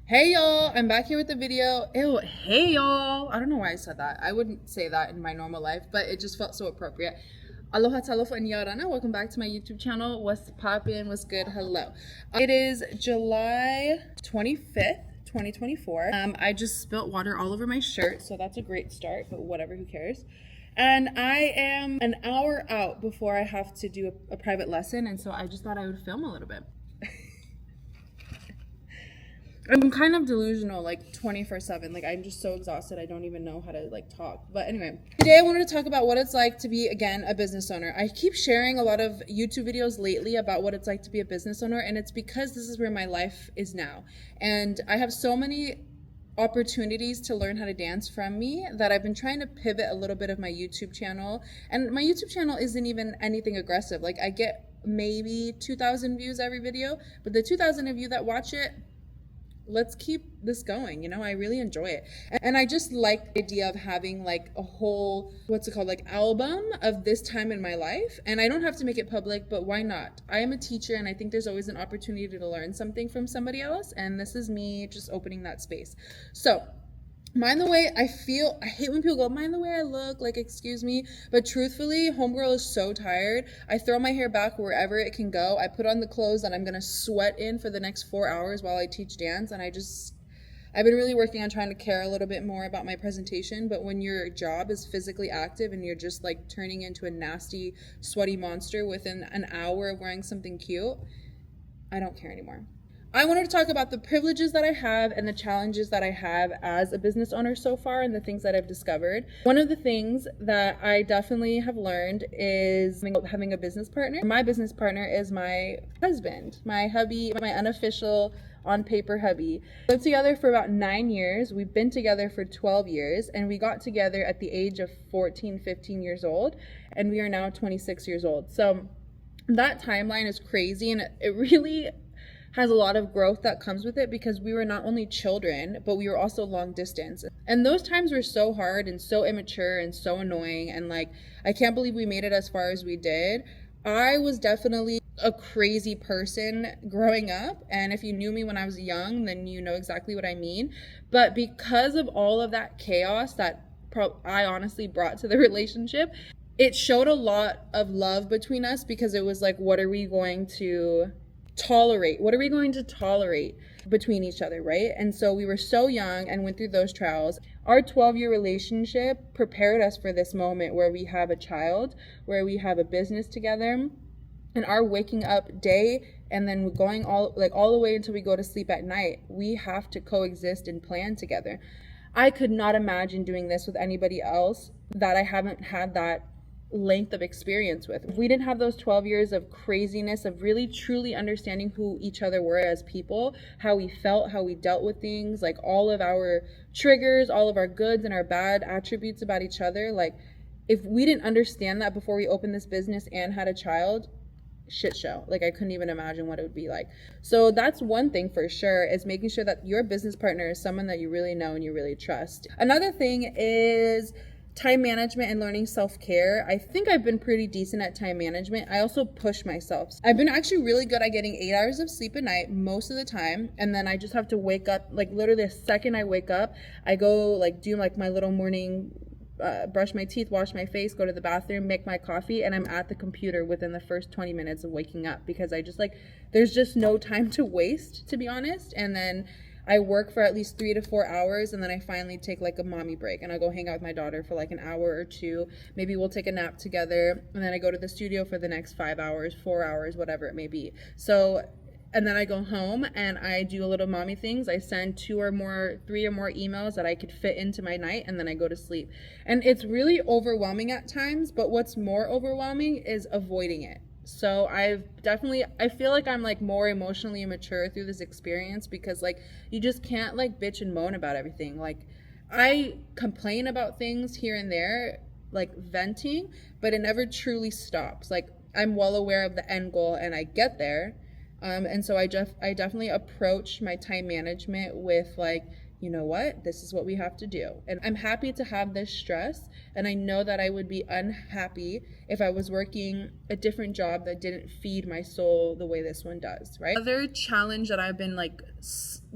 Hey y'all, I'm back here with the video. Ew, hey y'all. I don't know why I said that. I wouldn't say that in my normal life, but it just felt so appropriate. Aloha talofa and yarana. Welcome back to my YouTube channel. What's poppin'? What's good? Hello. It is July 25th, 2024. I just spilt water all over my shirt, so that's a great start, but whatever, who cares? And I am an hour out before I have to do a private lesson, and so I just thought I would film a little bit. I'm kind of delusional, like 24/7. Like, I'm just so exhausted. I don't even know how to like talk. But anyway, today I wanted to talk about what it's like to be, again, a business owner. I keep sharing a lot of YouTube videos lately about what it's like to be a business owner, and it's because this is where my life is now. And I have so many opportunities to learn how to dance from me that I've been trying to pivot a little bit of my YouTube channel. And my YouTube channel isn't even anything aggressive. Like, I get maybe 2,000 views every video, but the 2,000 of you that watch it, let's keep this going. I really enjoy it, and I just like the idea of having like a whole, what's it called, like album of this time in my life. And I don't have to make it public, but why not? I am a teacher, and I think there's always an opportunity to learn something from somebody else, and this is me just opening that space. So mind the way I feel. I hate when people go, mind the way I look, like, excuse me. But truthfully, homegirl is so tired. I throw my hair back wherever it can go. I put on the clothes that I'm going to sweat in for the next 4 hours while I teach dance. And I've been really working on trying to care a little bit more about my presentation. But when your job is physically active and you're just like turning into a nasty, sweaty monster within an hour of wearing something cute, I don't care anymore. I wanted to talk about the privileges that I have and the challenges that I have as a business owner so far, and the things that I've discovered. One of the things that I definitely have learned is having a business partner. My business partner is my husband, my hubby, my unofficial on paper hubby. We lived together for about 9 years. We've been together for 12 years, and we got together at the age of 14, 15 years old, and we are now 26 years old. So that timeline is crazy, and it really has a lot of growth that comes with it, because we were not only children, but we were also long distance. And those times were so hard and so immature and so annoying. And like, I can't believe we made it as far as we did. I was definitely a crazy person growing up. And if you knew me when I was young, then you know exactly what I mean. But because of all of that chaos that I honestly brought to the relationship, it showed a lot of love between us, because it was like, what are we going to tolerate? What are we going to tolerate between each other, right? And so we were so young and went through those trials. Our 12-year relationship prepared us for this moment where we have a child, where we have a business together, and our waking up day and then going all the way until we go to sleep at night, we have to coexist and plan together. I could not imagine doing this with anybody else that I haven't had that length of experience with. If we didn't have those 12 years of craziness, of really truly understanding who each other were as people, how we felt, how we dealt with things, like all of our triggers, all of our goods and our bad attributes about each other, like if we didn't understand that before we opened this business and had a child, shit show. Like, I couldn't even imagine what it would be like. So that's one thing for sure, is making sure that your business partner is someone that you really know and you really trust. Another thing is time management and learning self-care. I think I've been pretty decent at time management. I also push myself. I've been actually really good at getting 8 hours of sleep a night most of the time, and then I just have to wake up, like literally the second I wake up, I go like do like my little morning brush my teeth, wash my face, go to the bathroom, make my coffee, and I'm at the computer within the first 20 minutes of waking up, because I just like, there's just no time to waste, to be honest. And then I work for at least 3 to 4 hours, and then I finally take like a mommy break, and I'll go hang out with my daughter for like an hour or two. Maybe we'll take a nap together, and then I go to the studio for the next 5 hours, 4 hours, whatever it may be. So, and then I go home and I do a little mommy things. I send 3 or more emails that I could fit into my night, and then I go to sleep. And it's really overwhelming at times, but what's more overwhelming is avoiding it. So I feel like I'm like more emotionally immature through this experience, because like, you just can't like bitch and moan about everything. Like, I complain about things here and there, like venting, but it never truly stops. Like, I'm well aware of the end goal and I get there. And so I definitely approach my time management with like, you know what, this is what we have to do. And I'm happy to have this stress. And I know that I would be unhappy if I was working a different job that didn't feed my soul the way this one does, right? Another challenge that I've been like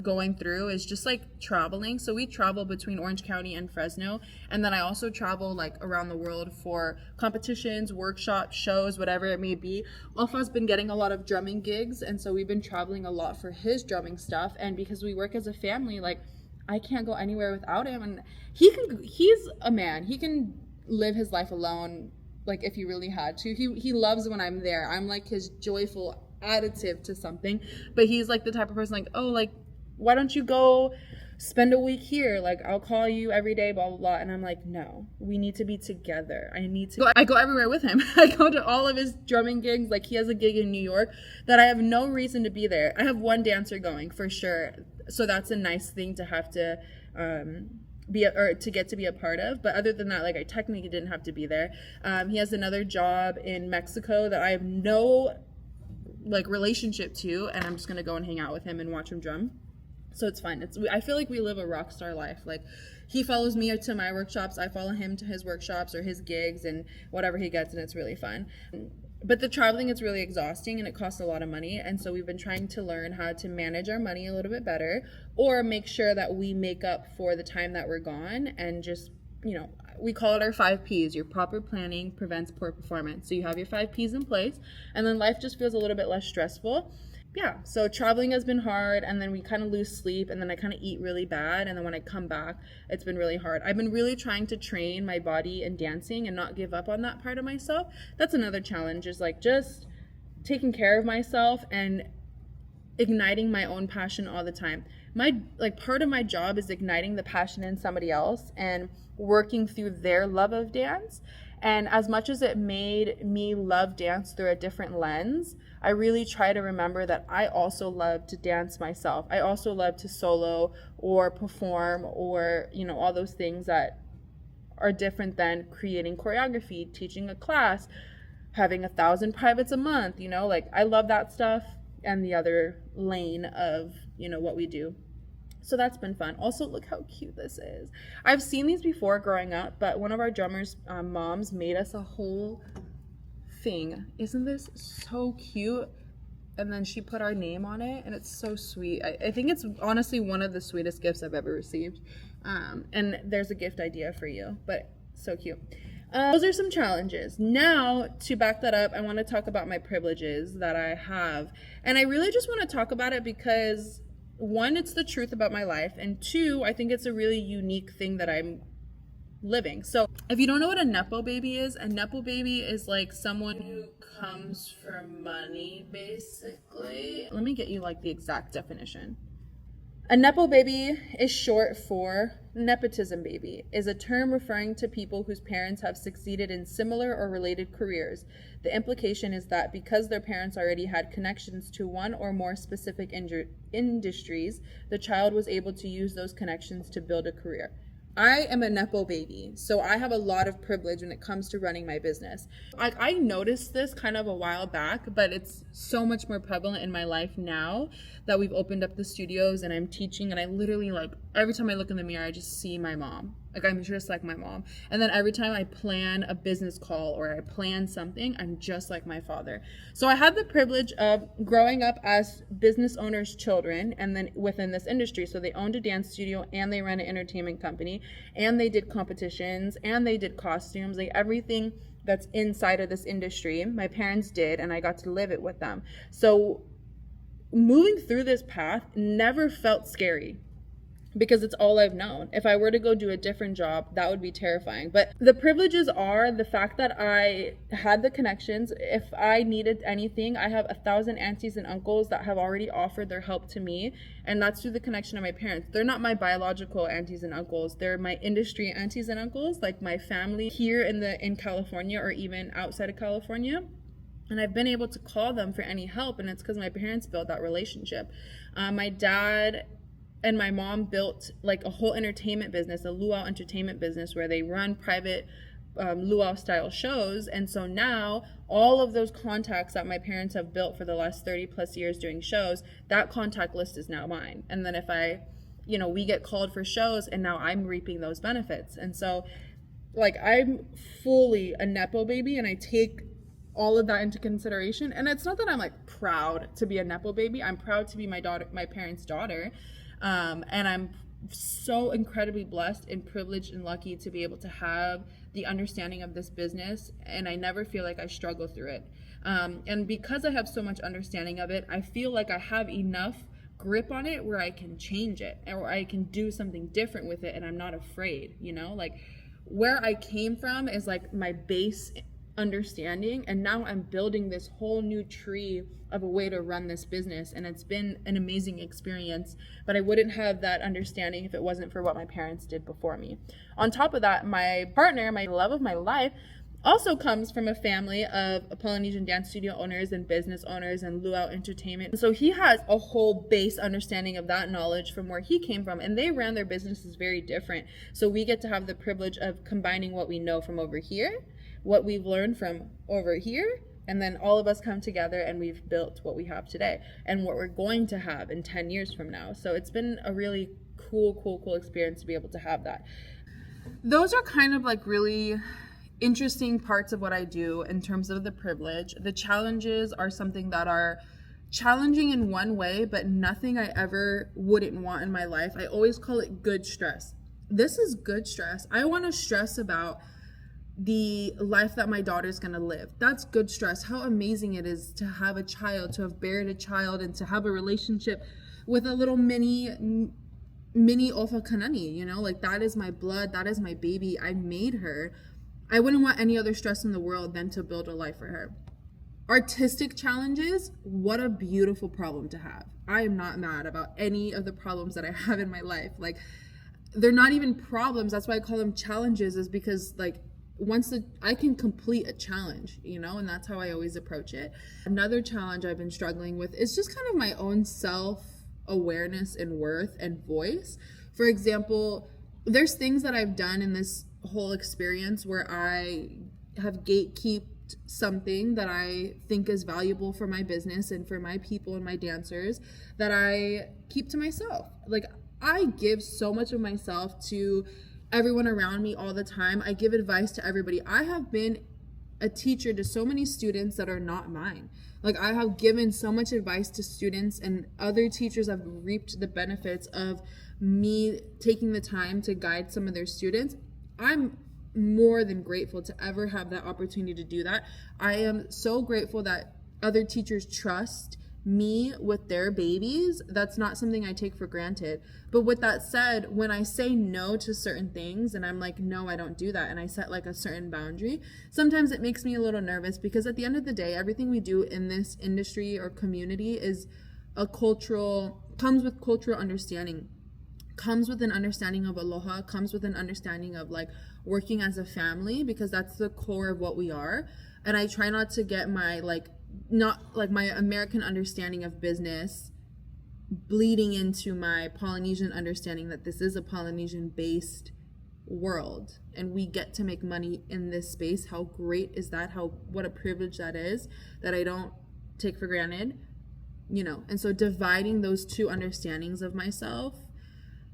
going through is just like traveling. So we travel between Orange County and Fresno. And then I also travel like around the world for competitions, workshops, shows, whatever it may be. Alpha's been getting a lot of drumming gigs. And so we've been traveling a lot for his drumming stuff. And because we work as a family, like I can't go anywhere without him. And he's a man. He can live his life alone, like if he really had to. He loves when I'm there. I'm like his joyful additive to something. But he's like the type of person like, oh, like, why don't you go spend a week here? Like, I'll call you every day, blah, blah, blah. And I'm like, no, we need to be together. I go everywhere with him. I go to all of his drumming gigs. Like, he has a gig in New York that I have no reason to be there. I have one dancer going for sure. So that's a nice thing to have to get to be a part of. But other than that, like, I technically didn't have to be there. He has another job in Mexico that I have no like relationship to, and I'm just gonna go and hang out with him and watch him drum. So it's fun. I feel like we live a rock star life. Like, he follows me to my workshops, I follow him to his workshops or his gigs and whatever he gets, and it's really fun. But the traveling is really exhausting and it costs a lot of money. And so we've been trying to learn how to manage our money a little bit better, or make sure that we make up for the time that we're gone. And just, you know, we call it our 5 Ps. Your proper planning prevents poor performance. So you have your 5 Ps in place, and then life just feels a little bit less stressful. Yeah, so traveling has been hard, and then we kind of lose sleep, and then I kind of eat really bad, and then when I come back, it's been really hard. I've been really trying to train my body in dancing and not give up on that part of myself. That's another challenge, is like just taking care of myself and igniting my own passion all the time. Part of my job is igniting the passion in somebody else and working through their love of dance. And as much as it made me love dance through a different lens, I really try to remember that I also love to dance myself. I also love to solo or perform, or, you know, all those things that are different than creating choreography, teaching a class, having 1,000 privates a month, you know, like I love that stuff and the other lane of, you know, what we do. So that's been fun. Also, look how cute this is. I've seen these before growing up, but one of our drummers' moms made us a whole thing. Isn't this so cute? And then she put our name on it, and it's so sweet. I think it's honestly one of the sweetest gifts I've ever received. And there's a gift idea for you, but so cute. Those are some challenges. Now, to back that up, I want to talk about my privileges that I have. And I really just want to talk about it because, one, it's the truth about my life, and two, I think it's a really unique thing that I'm living. So if you don't know what a Nepo baby is, a Nepo baby is like someone who comes for money, basically. Let me get you like the exact definition. A Nepo baby is short for nepotism baby, is a term referring to people whose parents have succeeded in similar or related careers. The implication is that because their parents already had connections to one or more specific industries, the child was able to use those connections to build a career. I am a Nepo baby, so I have a lot of privilege when it comes to running my business. I noticed this kind of a while back, but it's so much more prevalent in my life now that we've opened up the studios and I'm teaching, and I literally, like, every time I look in the mirror, I just see my mom. Like, I'm just like my mom. And then every time I plan a business call or I plan something, I'm just like my father. So I had the privilege of growing up as business owners' children, and then within this industry. So they owned a dance studio and they ran an entertainment company, and they did competitions and they did costumes, like everything that's inside of this industry my parents did, and I got to live it with them. So moving through this path never felt scary, because it's all I've known. If I were to go do a different job, that would be terrifying. But the privileges are the fact that I had the connections. If I needed anything, I have 1,000 aunties and uncles that have already offered their help to me, and that's through the connection of my parents. They're not my biological aunties and uncles. They're my industry aunties and uncles, like my family here in California or even outside of California. And I've been able to call them for any help, and it's because my parents built that relationship. My dad and my mom built like a whole entertainment business, a luau entertainment business, where they run private luau style shows. And so now all of those contacts that my parents have built for the last 30 plus years doing shows, that contact list is now mine. And then if I we get called for shows, and now I'm reaping those benefits. And so like I'm fully a Nepo baby, and I take all of that into consideration. And it's not that I'm like proud to be a Nepo baby. I'm proud to be my parents' daughter. And I'm so incredibly blessed and privileged and lucky to be able to have the understanding of this business, and I never feel like I struggle through it. And because I have so much understanding of it, I feel like I have enough grip on it where I can change it, or I can do something different with it, and I'm not afraid, like where I came from is like my base understanding, and now I'm building this whole new tree of a way to run this business, and it's been an amazing experience. But I wouldn't have that understanding if it wasn't for what my parents did before me. On top of that, my partner, my love of my life, also comes from a family of Polynesian dance studio owners and business owners and luau entertainment. So he has a whole base understanding of that knowledge from where he came from, and they ran their businesses very different. So we get to have the privilege of combining what we know from over here, what we've learned from over here, and then all of us come together and we've built what we have today and what we're going to have in 10 years from now. So it's been a really cool experience to be able to have that. Those are kind of like really interesting parts of what I do in terms of the privilege. The challenges are something that are challenging in one way, but nothing I ever wouldn't want in my life. I always call it good stress. This is good stress. I want to stress about the life that my daughter's going to live. That's good stress. How amazing it is to have a child, to have buried a child, and to have a relationship with a little mini Ofa Kanani, like that is my blood. That is my baby. I made her. I wouldn't want any other stress in the world than to build a life for her. Artistic challenges, what a beautiful problem to have. I am not mad about any of the problems that I have in my life. Like, they're not even problems. That's why I call them challenges, is because like I can complete a challenge, and that's how I always approach it. Another challenge I've been struggling with is just kind of my own self-awareness and worth and voice. For example, there's things that I've done in this whole experience where I have gatekeeped something that I think is valuable for my business and for my people and my dancers that I keep to myself. Like, I give so much of myself to everyone around me all the time. I give advice to everybody. I have been a teacher to so many students that are not mine. Like, I have given so much advice to students, and other teachers have reaped the benefits of me taking the time to guide some of their students. I'm more than grateful to ever have that opportunity to do that. I am so grateful that other teachers trust me with their babies. That's not something I take for granted. But with that said, when I say no to certain things and I'm like, no, I don't do that, and I set like a certain boundary, sometimes it makes me a little nervous, because at the end of the day, everything we do in this industry or community is comes with cultural understanding, comes with an understanding of aloha, comes with an understanding of like working as a family, because that's the core of what we are. And I try not to get my my American understanding of business bleeding into my Polynesian understanding that this is a Polynesian based world and we get to make money in this space. How great is that? What a privilege that is, that I don't take for granted, and so dividing those two understandings of myself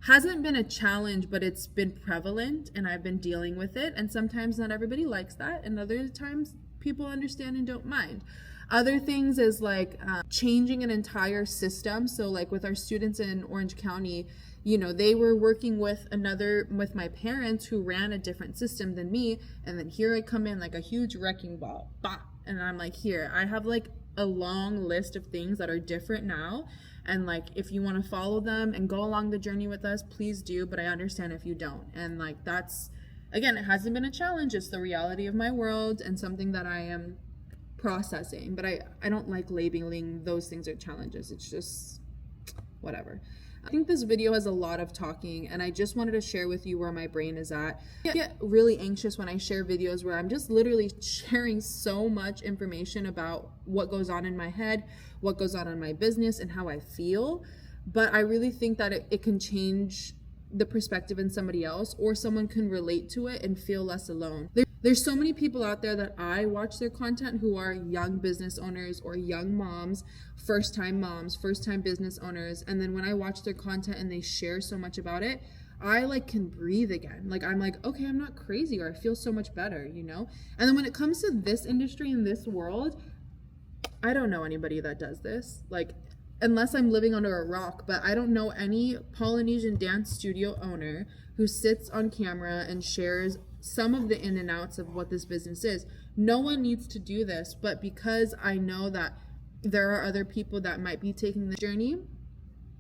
hasn't been a challenge, but it's been prevalent and I've been dealing with it. And sometimes not everybody likes that, and other times people understand and don't mind. Other things is like changing an entire system. So like with our students in Orange County, they were working with my parents who ran a different system than me. And then here I come in like a huge wrecking ball. Bah! And I'm like, here, I have like a long list of things that are different now. And like, if you want to follow them and go along the journey with us, please do. But I understand if you don't. And like, that's, again, it hasn't been a challenge. It's the reality of my world and something that I am processing. But I don't like labeling those things as challenges. It's just whatever. I think this video has a lot of talking, and I just wanted to share with you where my brain is at. I get really anxious when I share videos where I'm just literally sharing so much information about what goes on in my head, what goes on in my business, and how I feel. But I really think that it can change the perspective in somebody else, or someone can relate to it and feel less alone. there's so many people out there that I watch their content who are young business owners or young moms, first time business owners. And then when I watch their content and they share so much about it, I like can breathe again. Like I'm like, okay, I'm not crazy, or I feel so much better, you know? And then when it comes to this industry and this world, I don't know anybody that does this. Like, unless I'm living under a rock, but I don't know any Polynesian dance studio owner who sits on camera and shares some of the in and outs of what this business is. No one needs to do this, but because I know that there are other people that might be taking the journey,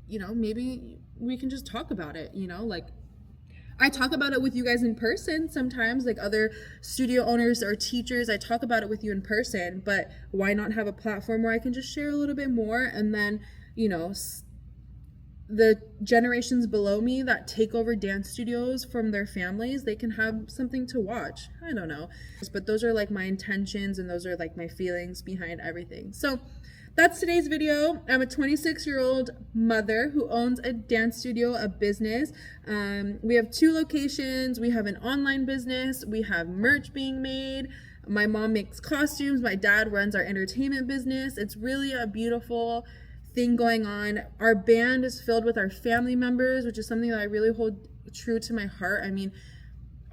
you know, maybe we can just talk about it, you know, like I talk about it with you guys in person sometimes, like other studio owners or teachers, I talk about it with you in person, but why not have a platform where I can just share a little bit more, and then, you know, the generations below me that take over dance studios from their families, they can have something to watch. I don't know. But those are like my intentions, and those are like my feelings behind everything. So that's today's video. I'm a 26-year-old mother who owns a dance studio, a business. We have 2 locations. We have an online business. We have merch being made. My mom makes costumes. My dad runs our entertainment business. It's really a beautiful thing going on. Our band is filled with our family members, which is something that I really hold true to my heart. I mean,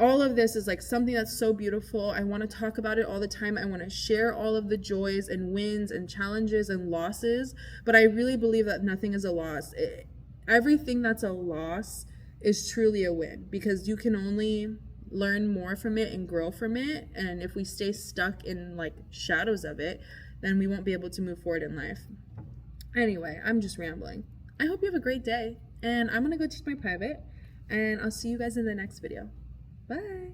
all of this is like something that's so beautiful. I want to talk about it all the time. I want to share all of the joys and wins and challenges and losses, but I really believe that nothing is a loss. Everything that's a loss is truly a win, because you can only learn more from it and grow from it. And if we stay stuck in like shadows of it, then we won't be able to move forward in life. Anyway, I'm just rambling. I hope you have a great day, and I'm gonna go teach my private, and I'll see you guys in the next video. Bye.